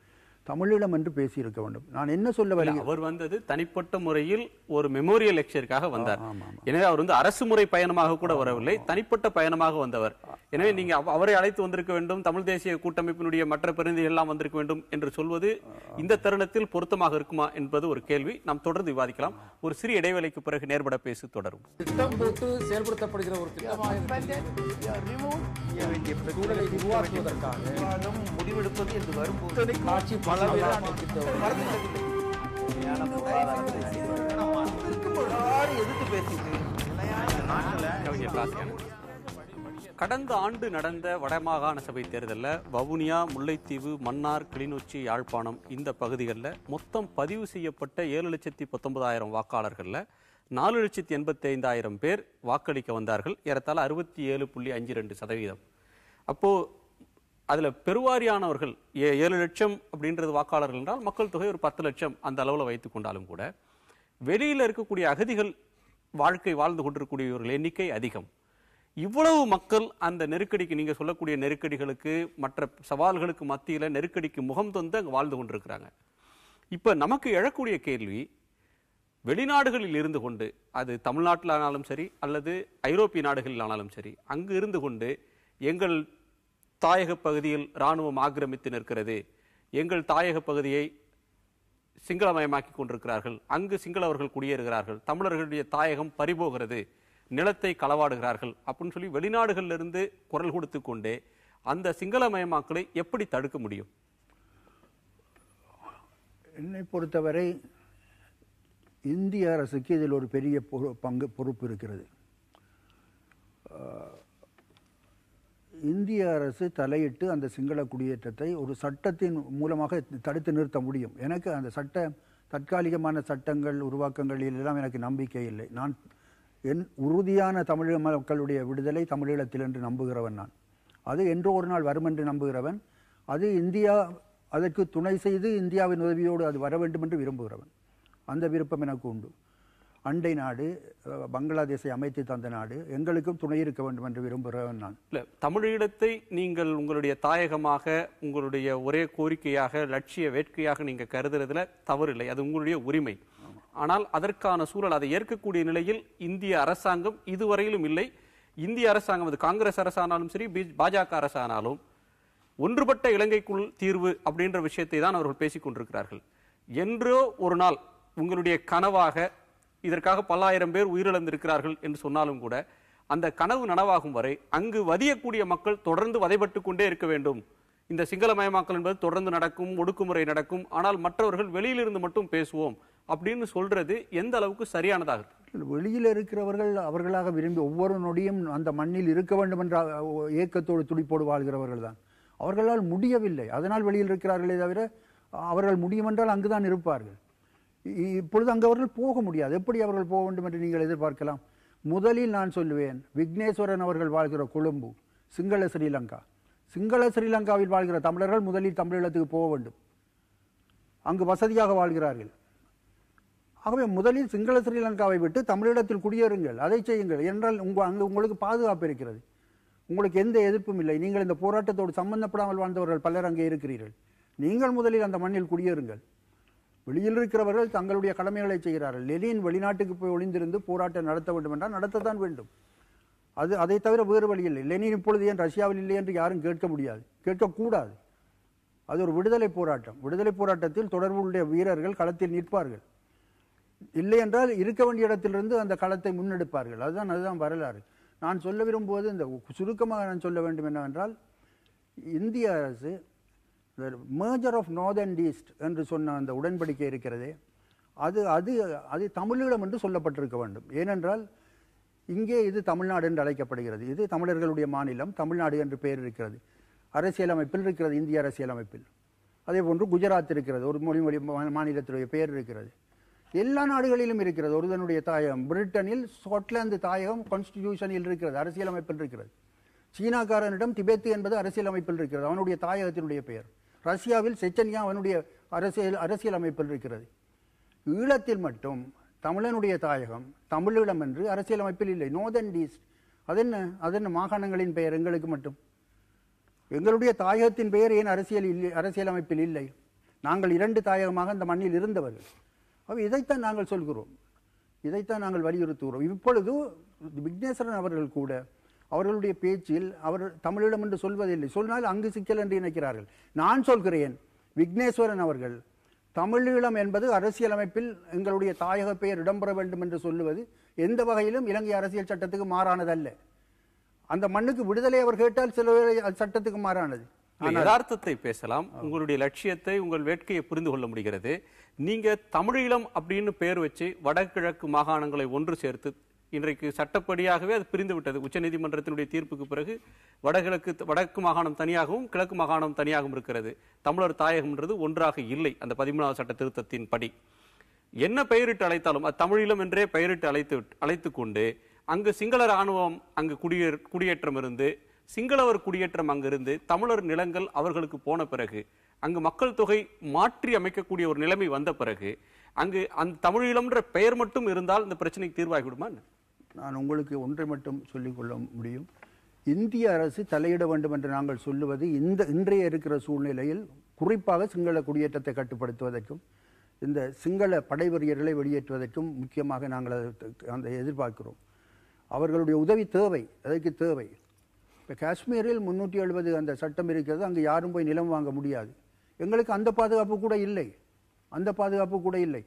தமிழீழம் என்று பேசியிருக்க வேண்டும். நான் என்ன சொல்ல வரேன், அவர் வந்தது தனிப்பட்ட முறையில் ஒரு மெமோரியல் லெக்சருக்காக வந்தார். எனவே அவர் அரசு முறை பயணமாக கூட வரவில்லை, தனிப்பட்ட பயணமாக வந்தவர். எனவே நீங்க அவரை அழைத்து வந்திருக்க வேண்டும், தமிழ் தேசிய கூட்டமைப்பினுடைய மற்ற பிரதிநிதிகள் எல்லாம் வந்திருக்க வேண்டும் என்று சொல்வது இந்த தருணத்தில் பொருத்தமாக இருக்குமா என்பது ஒரு கேள்வி. நாம் தொடர்ந்து விவாதிக்கலாம். ஒரு சிறிய இடைவேளைக்கு பிறகு நேர்பட பேசி தொடரும். திட்டம் போட்டு செயல்படுத்தப்படுகிற ஒரு சூழலை உருவாக்குவதற்காக முடிவெடுப்பது என்று வரும்போது ஆட்சி எதிர்த்து பேசிட்டு கடந்த ஆண்டு நடந்த வடமாகாண சபை தேர்தலில் வவுனியா, முல்லைத்தீவு, மன்னார், கிளிநொச்சி, யாழ்ப்பாணம் இந்த பகுதிகளில் மொத்தம் பதிவு செய்யப்பட்ட 7,19,000 வாக்காளர்களில் 4,85,000 பேர் வாக்களிக்க வந்தார்கள். ஏறத்தாழ 67.52%. அப்போ அதுல பெருவாரியானவர்கள் 7 லட்சம் அப்படின்றது வாக்காளர்கள் என்றால் மக்கள் தொகை ஒரு 10 லட்சம் அந்த அளவில் வைத்துக் கொண்டாலும் கூட வெளியில் இருக்கக்கூடிய அகதிகள் வாழ்க்கை வாழ்ந்து கொண்டிருக்கக்கூடியவர்கள் எண்ணிக்கை அதிகம். இவ்வளவு மக்கள் அந்த நெருக்கடிக்கு, நீங்க சொல்லக்கூடிய நெருக்கடிகளுக்கு, மற்ற சவால்களுக்கு மத்தியில நெருக்கடிக்கு முகம் தந்து அங்க வாழ்ந்து கொண்டிருக்கிறாங்க. இப்ப நமக்கு எழக்கூடிய கேள்வி, வெளிநாடுகளில் இருந்து கொண்டு, அது தமிழ்நாட்டில் ஆனாலும் சரி அல்லது ஐரோப்பிய நாடுகளில் ஆனாலும் சரி, அங்கு இருந்து கொண்டு எங்கள் தாயக பகுதியில் இராணுவம் ஆக்கிரமித்து நிற்கிறது, எங்கள் தாயக பகுதியை சிங்களமயமாக்கி கொண்டிருக்கிறார்கள், அங்கு சிங்களவர்கள் குடியேறுகிறார்கள், தமிழர்களுடைய தாயகம் பறிபோகிறது, நிலத்தை களவாடுகிறார்கள் அப்படின்னு சொல்லி வெளிநாடுகளில் இருந்து குரல் கொடுத்து கொண்டே அந்த சிங்களமயமாக்களை எப்படி தடுக்க முடியும்? என்னை பொறுத்தவரை இந்திய அரசுக்கு இதில் ஒரு பெரிய பொறுப்பு இருக்கிறது. இந்திய அரசு தலையிட்டு அந்த சிங்கள குடியேற்றத்தை ஒரு சட்டத்தின் மூலமாக தடுத்து நிறுத்த முடியும். எனக்கு அந்த தற்காலிகமான சட்டங்கள் உருவாக்கங்கள் எல்லாம் எனக்கு நம்பிக்கை இல்லை. நான் என் உறுதியான தமிழ் மக்களுடைய விடுதலை தமிழீழத்தில் என்று நம்புகிறவன். நான் அது என்றோ ஒரு நாள் வரும் என்று நம்புகிறவன். அது இந்தியா அதற்கு துணை செய்து இந்தியாவின் உதவியோடு அது வர வேண்டும் என்று விரும்புகிறவன். அந்த விருப்பம் எனக்கு உண்டு. அண்டை நாடு பங்களாதேஷை அமைத்து தந்த நாடு, எங்களுக்கும் துணை இருக்க வேண்டும் என்று விரும்புகிறவன் நான். இல்ல, தமிழீழத்தை நீங்கள் உங்களுடைய தாயகமாக, உங்களுடைய ஒரே கோரிக்கையாக, லட்சிய வேட்கையாக நீங்க கருதுறதுல தவறில்லை, அது உங்களுடைய உரிமை. ஆனால் அதற்கான சூழல், அதை ஏற்கக்கூடிய நிலையில் இந்திய அரசாங்கம் இதுவரையிலும் இல்லை. இந்திய அரசாங்கம், அது காங்கிரஸ் அரசானாலும் சரி, பாஜக அரசானாலும், ஒன்றுபட்ட இலங்கைக்குள் தீர்வு அப்படின்ற விஷயத்தை தான் அவர்கள் பேசிக் கொண்டிருக்கிறார்கள். என்றோ ஒரு நாள் உங்களுடைய கனவாக, இதற்காக பல்லாயிரம் பேர் உயிரிழந்திருக்கிறார்கள் என்று சொன்னாலும் கூட, அந்த கனவு நனவாகும் வரை அங்கு வதியக்கூடிய மக்கள் தொடர்ந்து வதைப்பட்டு கொண்டே இருக்க வேண்டும். இந்த சிங்களமயமாக்கல் என்பது தொடர்ந்து நடக்கும், ஒடுக்குமுறை நடக்கும். ஆனால் மற்றவர்கள் வெளியிலிருந்து மட்டும் பேசுவோம் அப்படின்னு சொல்றது எந்த அளவுக்கு சரியானதாக இருக்கு? வெளியில் இருக்கிறவர்கள் அவர்களாக விரும்பி ஒவ்வொரு நொடியும் அந்த மண்ணில் இருக்க வேண்டும் என்ற ஏக்கத்தோடு துடிப்போடு வாழ்கிறவர்கள் தான். அவர்களால் முடியவில்லை, அதனால் வெளியில் இருக்கிறார்களே தவிர அவர்கள் முடியும் என்றால் அங்குதான் இருப்பார்கள். இப்பொழுது அங்கு அவர்கள் போக முடியாது. எப்படி அவர்கள் போக வேண்டும் என்று நீங்கள் எதிர்பார்க்கலாம்? முதலில் நான் சொல்லுவேன், விக்னேஸ்வரன் அவர்கள் வாழ்கிற கொழும்பு சிங்கள ஸ்ரீலங்கா. சிங்கள ஸ்ரீலங்காவில் வாழ்கிற தமிழர்கள் முதலில் தமிழீழத்துக்கு போக வேண்டும். அங்கு வசதியாக வாழ்கிறார்கள். ஆகவே முதலில் சிங்கள ஸ்ரீலங்காவை விட்டு தமிழீழத்தில் குடியேறுங்கள், அதை செய்யுங்கள் என்றால் அங்கு உங்களுக்கு பாதுகாப்பு இருக்கிறது, உங்களுக்கு எந்த எதிர்ப்பும் இல்லை. நீங்கள் இந்த போராட்டத்தோடு சம்பந்தப்படாமல் வாழ்ந்தவர்கள் பலர் அங்கே இருக்கிறீர்கள். நீங்கள் முதலில் அந்த மண்ணில் குடியேறுங்கள். வெளியில் இருக்கிறவர்கள் தங்களுடைய கடமைகளை செய்கிறார்கள். லெனின் வெளிநாட்டுக்கு போய் ஒளிந்திருந்து போராட்டம் நடத்த வேண்டும் என்றால் நடத்தத்தான் வேண்டும். அதை தவிர வேறு வழி இல்லை. லெனின் இப்பொழுது ஏன் ரஷ்யாவில் இல்லை என்று யாரும் கேட்க முடியாது, கேட்கக்கூடாது. அது ஒரு விடுதலை போராட்டம். விடுதலை போராட்டத்தில் தொடர்புடைய வீரர்கள் களத்தில் நிற்பார்கள். இல்லை என்றால் இருக்க வேண்டிய இடத்திலிருந்து அந்த களத்தை முன்னெடுப்பார்கள். அதுதான் வரலாறு. நான் சொல்ல விரும்புவது, இந்த சுருக்கமாக நான் சொல்ல வேண்டும் என்னவென்றால், இந்திய அரசு major of north and east என்று சொன்ன அந்த உடன்படிக்கை இருக்கிறதே, அது அது அது தமிழீழம் என்று சொல்லப்பட்டிருக்க வேண்டும். ஏனென்றால் இங்கே இது தமிழ்நாடு என்று அழைக்கப்படுகிறது. இது தமிழர்களுடைய மாநிலம், தமிழ்நாடு என்று பெயர் இருக்கிறது. அரசியலமைப்பில் இருக்கிறது, இந்திய அரசியலமைப்பில். அதே போன்று குஜராத் இருக்கிறது, ஒரு மொழி மாநிலத்துடைய பெயர் இருக்கிறது. எல்லா நாடுகளிலும் இருக்கிறது. ஒருதனுடைய தாயகம் பிரிட்டனில் ஸ்காட்லாந்து தாயகம் கான்ஸ்டிடியூஷனில் இருக்கிறது, அரசியலமைப்பில் இருக்கிறது. சீனாக்காரனிடம் திபெத்து என்பது அரசியலமைப்பில் இருக்கிறது, அவனுடைய தாயகத்தினுடைய பெயர். ரஷ்யாவில் செச்சன்யா அவனுடைய அரசியலமைப்பில் இருக்கிறது. ஈழத்தில் மட்டும் தமிழனுடைய தாயகம் தமிழீழம் என்று அரசியலமைப்பில் இல்லை. நார்த் அண்ட் ஈஸ்ட் அதென்ன மாகாணங்களின் பெயர் எங்களுக்கு மட்டும்? எங்களுடைய தாயகத்தின் பெயர் ஏன் அரசியலமைப்பில் இல்லை? நாங்கள் 2 தாயகமாக அந்த மண்ணில் இருந்தவர்கள். இதைத்தான் நாங்கள் சொல்கிறோம், இதைத்தான் நாங்கள் வலியுறுத்துகிறோம். இப்பொழுது விக்னேஸ்வரன் அவர்கள் கூட அவர்களுடைய பேச்சில் அவர் தமிழீழம் என்று சொல்வதில்லை. சொன்னால் அங்கு சிக்கல் என்று நினைக்கிறார்கள். நான் சொல்கிறேன், விக்னேஸ்வரன் அவர்கள் தமிழீழம் என்பது அரசியலமைப்பில் எங்களுடைய தாயக பெயர் இடம்பெற வேண்டும் என்று சொல்லுவது எந்த வகையிலும் இலங்கை அரசியல் சட்டத்துக்கு மாறானதல்ல. அந்த மண்ணுக்கு விடுதலை அவர் கேட்டால் சில சட்டத்துக்கு மாறானது. யதார்த்தத்தை பேசலாம். உங்களுடைய லட்சியத்தை, உங்கள் வேட்கையை புரிந்து கொள்ள முடிகிறது. நீங்க தமிழீழம் அப்படின்னு பெயர் வச்சு வடகிழக்கு மாகாணங்களை ஒன்று சேர்த்து, இன்றைக்கு சட்டப்படியாகவே அது பிரிந்து விட்டது. உச்சநீதிமன்றத்தினுடைய தீர்ப்புக்கு பிறகு வடக்கு மாகாணம் தனியாகவும் கிழக்கு மாகாணம் தனியாகவும் இருக்கிறது. தமிழர் தாயகம்ன்றது ஒன்றாக இல்லை. அந்த 13வது சட்ட திருத்தத்தின் படி என்ன பெயரிட்டு அழைத்தாலும் அது தமிழீழம் என்றே பெயரிட்டு அழைத்து கொண்டு அங்கு சிங்கள ராணுவம் அங்கு குடியேற்றம் இருந்து, சிங்களவர் குடியேற்றம் அங்கிருந்து தமிழர் நிலங்கள் அவர்களுக்கு போன பிறகு, அங்கு மக்கள் தொகை மாற்றி அமைக்கக்கூடிய ஒரு நிலைமை வந்த பிறகு, அங்கு அந்த தமிழீழம்ன்ற பெயர் மட்டும் இருந்தால் இந்த பிரச்சனைக்கு தீர்வாகிவிடுமா? நான் உங்களுக்கு ஒன்றை மட்டும் சொல்லிக்கொள்ள முடியும். இந்திய அரசு தலையிட வேண்டும் என்று நாங்கள் சொல்லுவது இன்றைய இருக்கிற சூழ்நிலையில் குறிப்பாக சிங்கள குடியேற்றத்தை கட்டுப்படுத்துவதற்கும் இந்த சிங்கள படைவீரர்களை வெளியேற்றுவதற்கும் முக்கியமாக நாங்கள் அந்த எதிர்பார்க்கிறோம். அவர்களுடைய உதவி தேவை, அதற்கு தேவை. இப்போ காஷ்மீரில் 370 அந்த சட்டம் இருக்கிறது, அங்கு யாரும் போய் நிலம் வாங்க முடியாது. எங்களுக்கு அந்த பாதுகாப்பு கூட இல்லை, அந்த பாதுகாப்பு கூட இல்லை.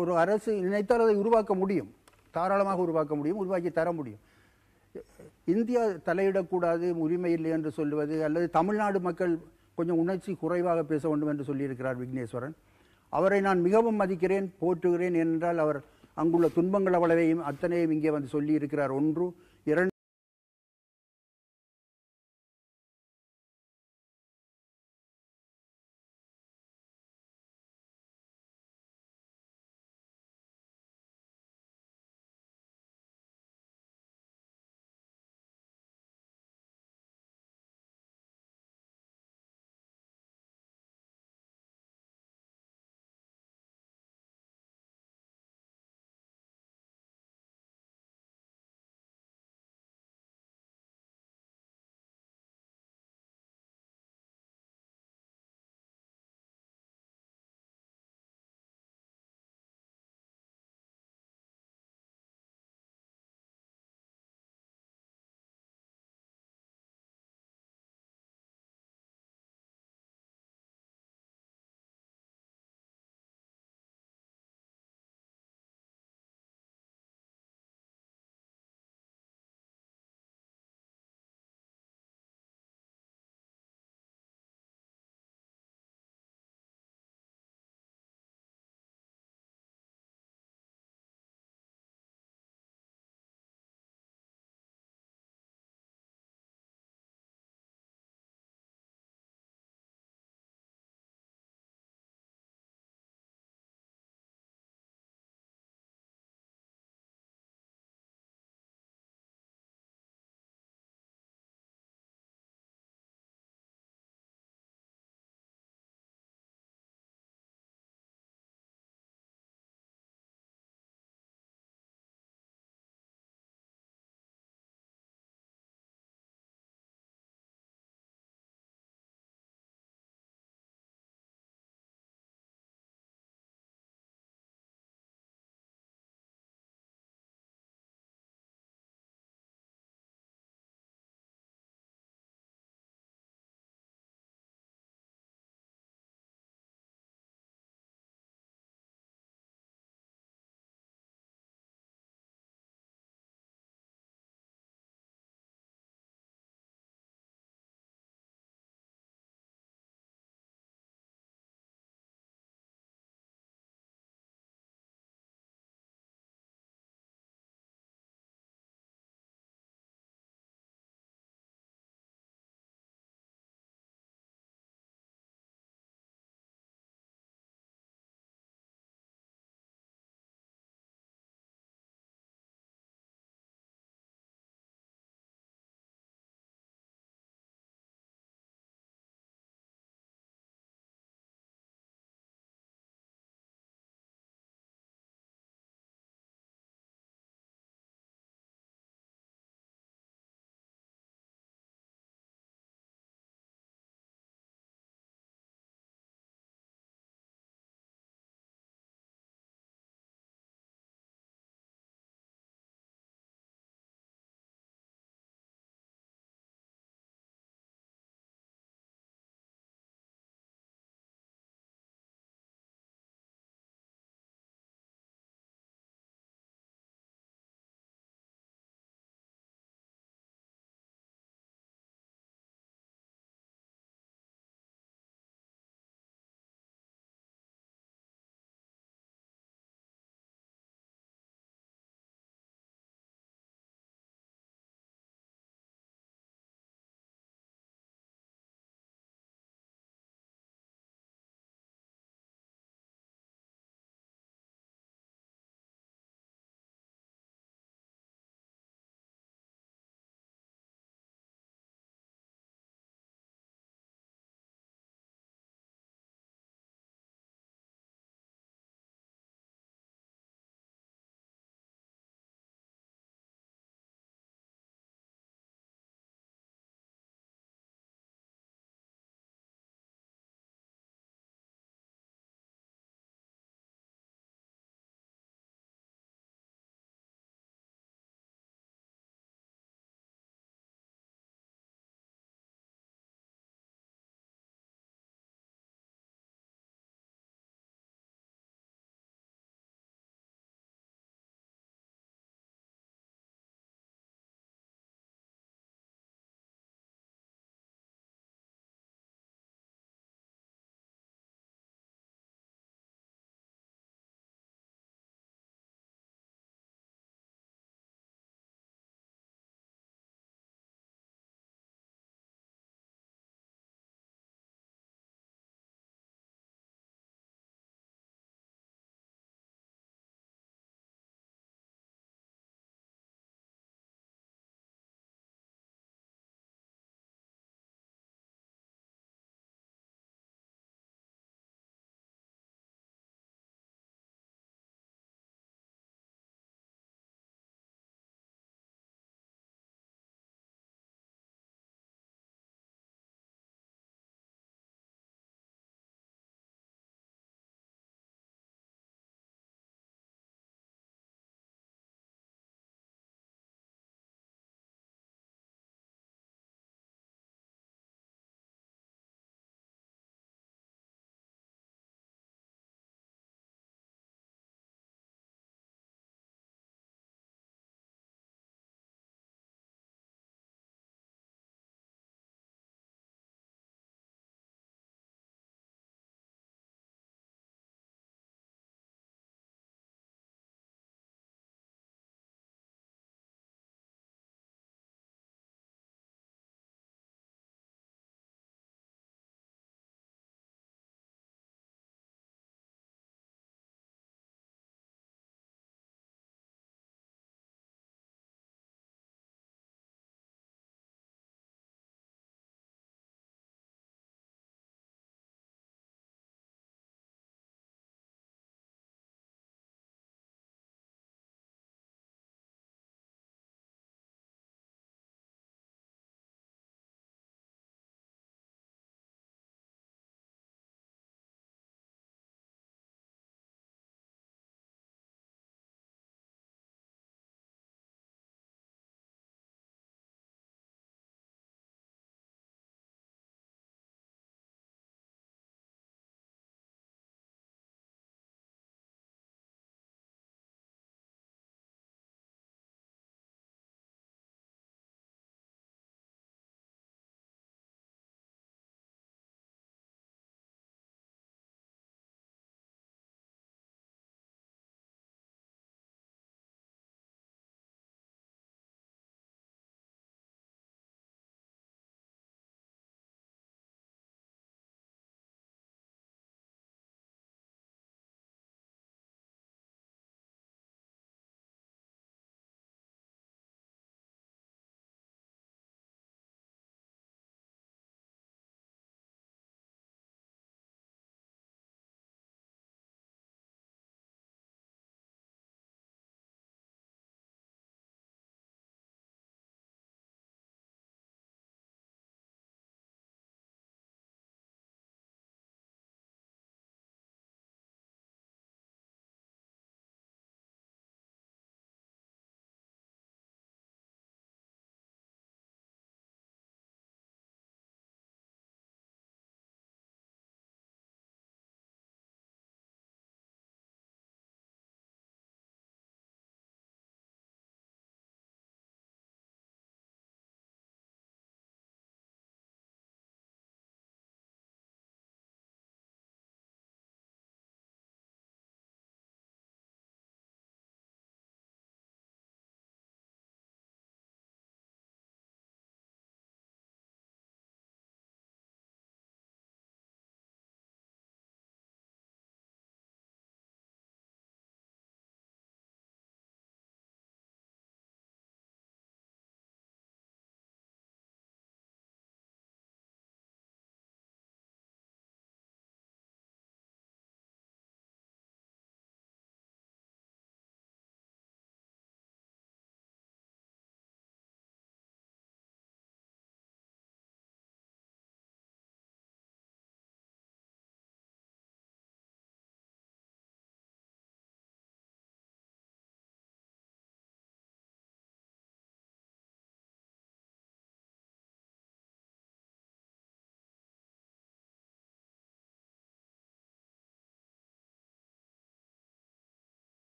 ஒரு அரசு நினைத்தால் அதை உருவாக்க முடியும், தாராளமாக உருவாக்க முடியும், உருவாக்கி தர முடியும். இந்தியா தலையிடக்கூடாது, உரிமை இல்லை என்று சொல்லுவது, அல்லது தமிழ்நாடு மக்கள் கொஞ்சம் உணர்ச்சி குறைவாக பேச வேண்டும் என்று சொல்லியிருக்கிறார் விக்னேஸ்வரன். அவரை நான் மிகவும் மதிக்கிறேன், போற்றுகிறேன். என்றால் அவர் அங்குள்ள துன்பங்கள் அவ்வளவையும் அத்தனையும் இங்கே வந்து சொல்லியிருக்கிறார். 1, 2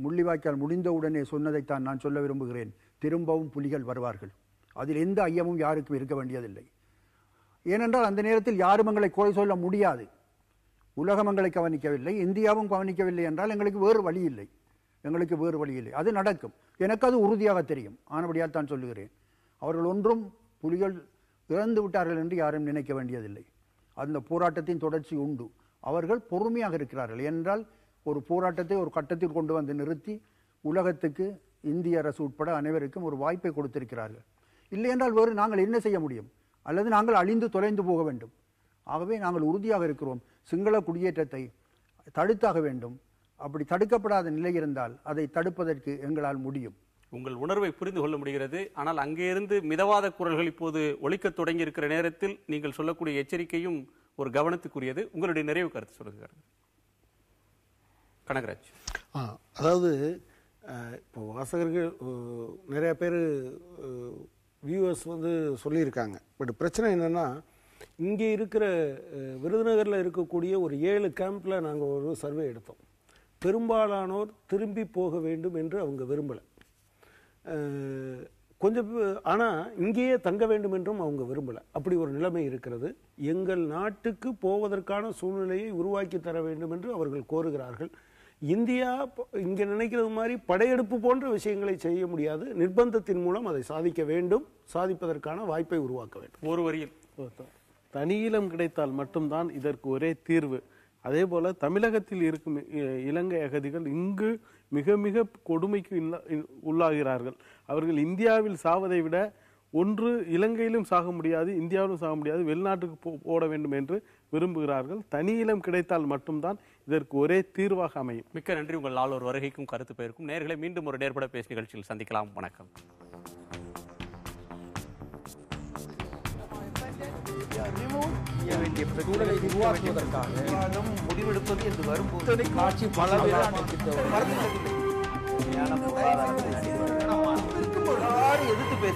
முள்ளிவாய்க்கால் முடிந்தவுடனே சொன்னதைத்தான் நான் சொல்ல விரும்புகிறேன். திரும்பவும் புலிகள் வருவார்கள். அதில் எந்த ஐயமும் யாருக்கும் இருக்க வேண்டியதில்லை. ஏனென்றால் அந்த நேரத்தில் யாரும் எங்களை குறை சொல்ல முடியாது. உலகம் எங்களை கவனிக்கவில்லை, இந்தியாவும் கவனிக்கவில்லை என்றால் எங்களுக்கு வேறு வழி இல்லை. அது நடக்கும். எனக்கு அது உறுதியாக தெரியும். ஆனபடியால் தான் சொல்லுகிறேன், அவர்கள் ஒன்றும் புலிகள் இறந்து விட்டார்கள் என்று யாரும் நினைக்க வேண்டியதில்லை. அந்த போராட்டத்தின் தொடர்ச்சி உண்டு. அவர்கள் பொறுமையாக இருக்கிறார்கள். ஏனென்றால் ஒரு போராட்டத்தை ஒரு கட்டத்தில் கொண்டு வந்து நிறுத்தி உலகத்துக்கு இந்திய அரசு உட்பட அனைவருக்கும் ஒரு வாய்ப்பை கொடுத்திருக்கிறார்கள். இல்லை என்றால் வேறு நாங்கள் என்ன செய்ய முடியும்? அல்லது நாங்கள் அழிந்து தொலைந்து போக வேண்டும். ஆகவே நாங்கள் உறுதியாக இருக்கிறோம். சிங்கள குடியேற்றத்தை தடுத்தாக வேண்டும். அப்படி தடுக்கப்படாத நிலை இருந்தால் அதை தடுப்பதற்கு எங்களால் முடியும். உங்கள் உணர்வை புரிந்து கொள்ள முடிகிறது. ஆனால் அங்கே இருந்து மிதவாத குரல்கள் இப்போது ஒலிக்க தொடங்கி இருக்கிற நேரத்தில் நீங்கள் சொல்லக்கூடிய எச்சரிக்கையும் ஒரு கவனத்துக்குரியது. உங்களுடைய நிறைவு கருத்து சொல்லுங்க கனகராஜ். அதாவது இப்போ வாசகர்கள் நிறைய பேர் வியூவர்ஸ் சொல்லியிருக்காங்க. பட் பிரச்சனை என்னன்னா, இங்கே இருக்கிற விருதுநகரில் இருக்கக்கூடிய ஒரு 7 கேம்பில் நாங்கள் ஒரு சர்வே எடுத்தோம். பெரும்பாலானோர் திரும்பி போக வேண்டும் என்று அவங்க விரும்பலை. கொஞ்சம் ஆனால் இங்கேயே தங்க வேண்டும் என்றும் அவங்க விரும்பலை. அப்படி ஒரு நிலைமை இருக்கிறது. எங்கள் நாட்டுக்கு போவதற்கான சூழ்நிலையை உருவாக்கி தர வேண்டும் என்று அவர்கள் கோருகிறார்கள். இந்தியா இங்கே நினைக்கிறது மாதிரி படையெடுப்பு போன்ற விஷயங்களை செய்ய முடியாது. நிர்பந்தத்தின் மூலம் அதை சாதிக்க வேண்டும். சாதிப்பதற்கான வாய்ப்பை உருவாக்க வேண்டும். ஒரு வரியில் தனியிலம் கிடைத்தால் மட்டும்தான் இதற்கு ஒரே தீர்வு. அதே போல தமிழகத்தில் இருக்கும் இலங்கை அகதிகள் இங்கு மிக மிக கொடுமைக்கு உள்ளாகிறார்கள். அவர்கள் இந்தியாவில் சாவதை விட ஒன்று இலங்கையிலும் சாக முடியாது, இந்தியாவிலும் சாக முடியாது, வெளிநாட்டுக்கு ஓட வேண்டும் என்று விரும்புகிறார்கள். தனியிலம் கிடைத்தால் மட்டும்தான் இதற்கு ஒரே தீர்வாக அமையும். மிக்க நன்றி. உங்கள் நாளொரு வருகைக்கும் கருத்து பெயருக்கும். நேர்களை மீண்டும் ஒரு நேர்பட பேச்சு நிகழ்ச்சியில் சந்திக்கலாம். வணக்கம். சூழலை உருவாக்குவதற்காக விவாதம் முடிவெடுப்பது என்று வரும்போது காட்சி பல எதிர்த்து பேசி